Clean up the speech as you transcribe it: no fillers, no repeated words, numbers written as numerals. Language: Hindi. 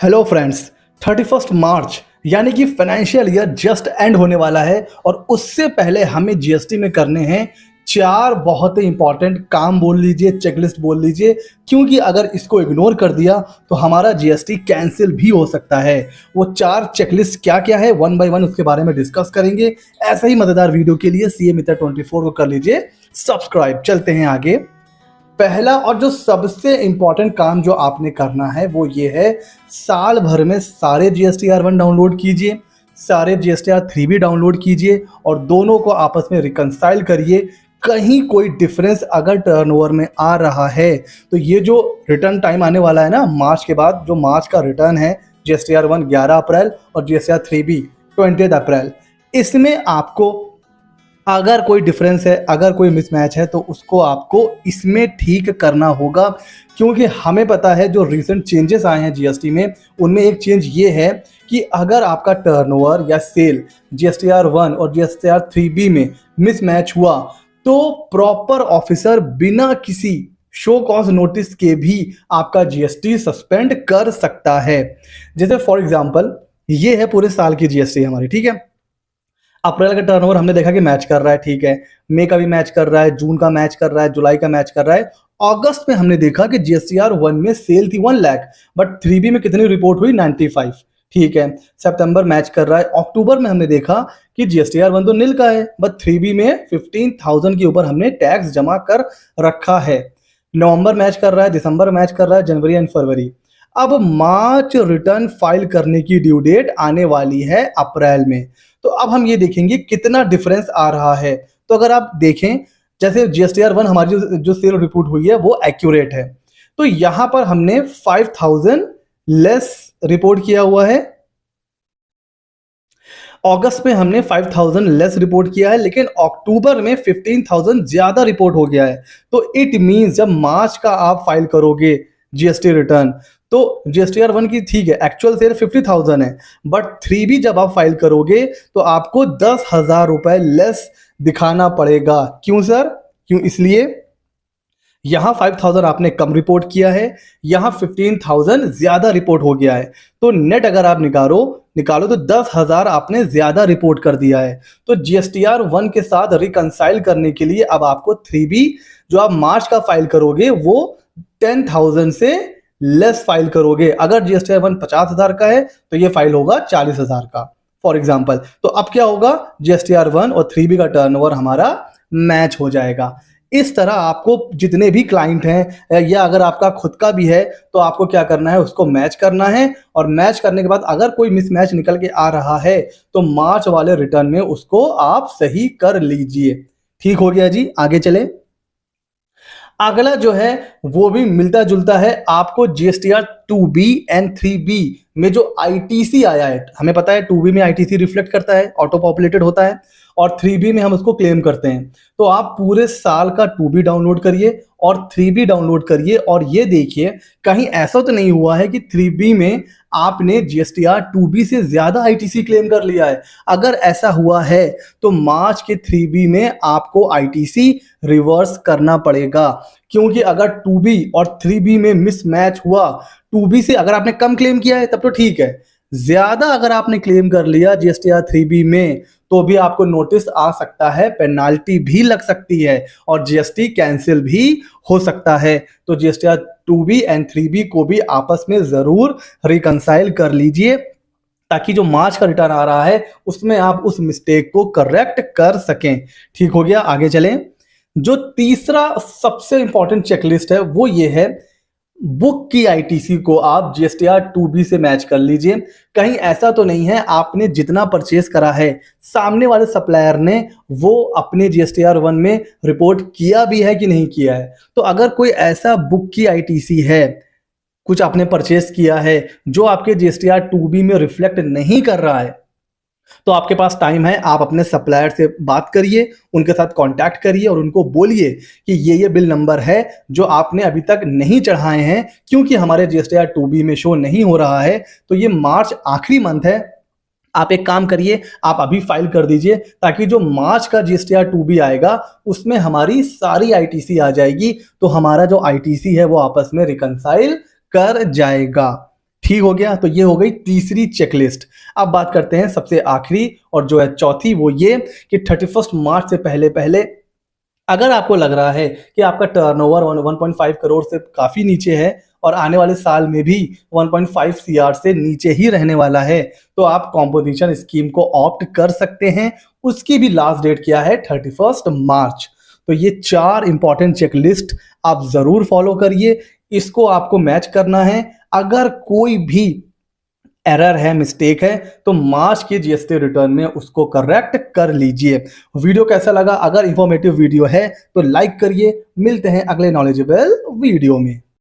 हेलो फ्रेंड्स, 31 मार्च यानी कि फाइनेंशियल ईयर जस्ट एंड होने वाला है और उससे पहले हमें जीएसटी में करने हैं चार बहुत ही इंपॉर्टेंट काम बोल लीजिए, चेकलिस्ट बोल लीजिए, क्योंकि अगर इसको इग्नोर कर दिया तो हमारा जीएसटी कैंसिल भी हो सकता है। वो चार चेकलिस्ट क्या क्या है, वन बाय वन उसके बारे में डिस्कस करेंगे। ऐसा ही मजेदार वीडियो के लिए सीए मित्र 24 को कर लीजिए सब्सक्राइब। चलते हैं आगे। पहला और जो सबसे इंपॉर्टेंट काम जो आपने करना है वो ये है, साल भर में सारे GSTR1 डाउनलोड कीजिए, सारे GSTR3 भी डाउनलोड कीजिए और दोनों को आपस में रिकंसाइल करिए। कहीं कोई डिफरेंस अगर टर्नओवर में आ रहा है तो ये जो रिटर्न टाइम आने वाला है ना, मार्च के बाद जो मार्च का रिटर्न है, GSTR1 11 अप्रैल और GSTR3 भी 20 अप्रैल, इसमें आपको अगर कोई डिफरेंस है, अगर कोई मिसमैच है तो उसको आपको इसमें ठीक करना होगा। क्योंकि हमें पता है जो रिसेंट चेंजेस आए हैं जीएसटी में, उनमें एक चेंज ये है कि अगर आपका टर्नओवर या सेल GSTR1 और GSTR3B में मिसमैच हुआ तो प्रॉपर ऑफिसर बिना किसी शो कॉज नोटिस के भी आपका जीएसटी सस्पेंड कर सकता है। जैसे फॉर एग्जांपल ये है पूरे साल की जीएसटी हमारी, ठीक है। अप्रैल का टर्नओवर हमने देखा कि मैच कर रहा है, ठीक है। मई का भी मैच कर रहा है, जून का मैच कर रहा है, जुलाई का मैच कर रहा है। अगस्त में हमने देखा कि GSTR1 में सेल थी 1 लाख, बट 3B में कितनी रिपोर्ट हुई 95, ठीक है। सितंबर मैच कर रहा है। अक्टूबर में हमने देखा कि GSTR1 तो नील का है, बट 3B में 15,000 के ऊपर हमने टैक्स जमा कर रखा है। नवंबर मैच कर रहा है, दिसंबर मैच कर रहा है, जनवरी एंड फरवरी। अब मार्च रिटर्न फाइल करने की ड्यू डेट आने वाली है अप्रैल में। तो अब हम ये देखेंगे कितना डिफरेंस आ रहा है। तो अगर आप देखें, जैसे GSTR1 हमारी जो सेल रिपोर्ट हुई है वो एक्यूरेट है, तो यहां पर हमने 5,000 लेस रिपोर्ट किया हुआ है। अगस्त में हमने 5,000 लेस रिपोर्ट किया है, लेकिन अक्टूबर में 15,000 ज्यादा रिपोर्ट हो गया है। तो इट मींस जब मार्च का आप फाइल करोगे जीएसटी रिटर्न तो GSTR1 की ठीक है एक्चुअल सेल 50,000 है, बट 3B जब आप फाइल करोगे तो आपको 10,000 रुपए लेस दिखाना पड़ेगा। क्यों सर? क्यों? इसलिए यहां 5,000 आपने कम रिपोर्ट किया है, यहां 15,000 ज्यादा रिपोर्ट हो गया है। तो नेट अगर आप निकालो तो 10,000 आपने ज्यादा रिपोर्ट कर दिया है। तो GSTR1 के साथ रिकंसाइल करने के लिए अब आपको 3B जो आप मार्च का फाइल करोगे वो 10,000 से लेस फाइल करोगे। अगर GSTR1 50,000 का है तो ये फाइल होगा 40,000 का, फॉर एग्जाम्पल। तो अब क्या होगा, GSTR1 और 3B का टर्नओवर हमारा मैच हो जाएगा। इस तरह आपको जितने भी क्लाइंट हैं या अगर आपका खुद का भी है तो आपको क्या करना है, उसको मैच करना है। और मैच करने के बाद अगर कोई मिसमैच निकल के आ रहा है तो मार्च वाले रिटर्न में उसको आप सही कर लीजिए। ठीक हो गया जी, आगे चले। अगला जो है वो भी मिलता जुलता है। आपको GSTR 2B एंड 3B में जो ITC आया है, हमें पता है 2B में ITC रिफ्लेक्ट करता है, ऑटो पॉपुलेटेड होता है, और 3B में हम उसको क्लेम करते हैं। तो आप पूरे साल का 2B डाउनलोड करिए और 3B डाउनलोड करिए और ये देखिए कहीं ऐसा तो नहीं हुआ है कि 3B में आपने GSTR 2B से ज्यादा ITC क्लेम कर लिया है। अगर ऐसा हुआ है तो मार्च के 3B में आपको ITC रिवर्स करना पड़ेगा। क्योंकि अगर 2B और 3B में मिसमैच हुआ, 2B से अगर आपने कम क्लेम किया है तब तो ठीक है, ज्यादा अगर आपने क्लेम कर लिया GSTR 3B में तो भी आपको नोटिस आ सकता है, पेनाल्टी भी लग सकती है और जीएसटी कैंसिल भी हो सकता है। तो GSTR 2B एंड 3B को भी आपस में जरूर रिकंसाइल कर लीजिए ताकि जो मार्च का रिटर्न आ रहा है उसमें आप उस मिस्टेक को करेक्ट कर सकें। ठीक हो गया, आगे चलें। जो तीसरा सबसे इंपॉर्टेंट चेकलिस्ट है वो ये है, बुक की ITC को आप GSTR 2B से मैच कर लीजिए। कहीं ऐसा तो नहीं है आपने जितना परचेस करा है सामने वाले सप्लायर ने वो अपने GSTR1 में रिपोर्ट किया भी है कि नहीं किया है। तो अगर कोई ऐसा बुक की ITC है, कुछ आपने परचेस किया है जो आपके GSTR 2B में रिफ्लेक्ट नहीं कर रहा है, तो आपके पास टाइम है, आप अपने सप्लायर से बात करिए, उनके साथ कांटेक्ट करिए और उनको बोलिए कि ये बिल नंबर है जो आपने अभी तक नहीं चढ़ाए हैं क्योंकि हमारे GSTR 2B में शो नहीं हो रहा है। तो ये मार्च आखिरी मंथ है, आप एक काम करिए, आप अभी फाइल कर दीजिए ताकि जो मार्च का GSTR 2B आएगा उसमें हमारी सारी ITC आ जाएगी। तो हमारा जो ITC है वो आपस में रिकंसाइल कर जाएगा। ठीक हो गया। तो ये हो गई तीसरी चेकलिस्ट। अब बात करते हैं सबसे आखिरी और जो है चौथी, वो ये कि 31 मार्च से पहले पहले अगर आपको लग रहा है कि आपका टर्नओवर 1.5 करोड़ से काफ़ी नीचे है और आने वाले साल में भी 1.5 सीआर से नीचे ही रहने वाला है, तो आप कॉम्पोजिशन स्कीम को ऑप्ट कर सकते हैं। उसकी भी लास्ट डेट क्या है? 31 मार्च। तो ये 4 इंपॉर्टेंट चेकलिस्ट आप ज़रूर फॉलो करिए। इसको आपको मैच करना है। अगर कोई भी एरर है, मिस्टेक है, तो मार्च के जीएसटी रिटर्न में उसको करेक्ट कर लीजिए। वीडियो कैसा लगा? अगर इंफॉर्मेटिव वीडियो है तो लाइक करिए। मिलते हैं अगले नॉलेजेबल वीडियो में।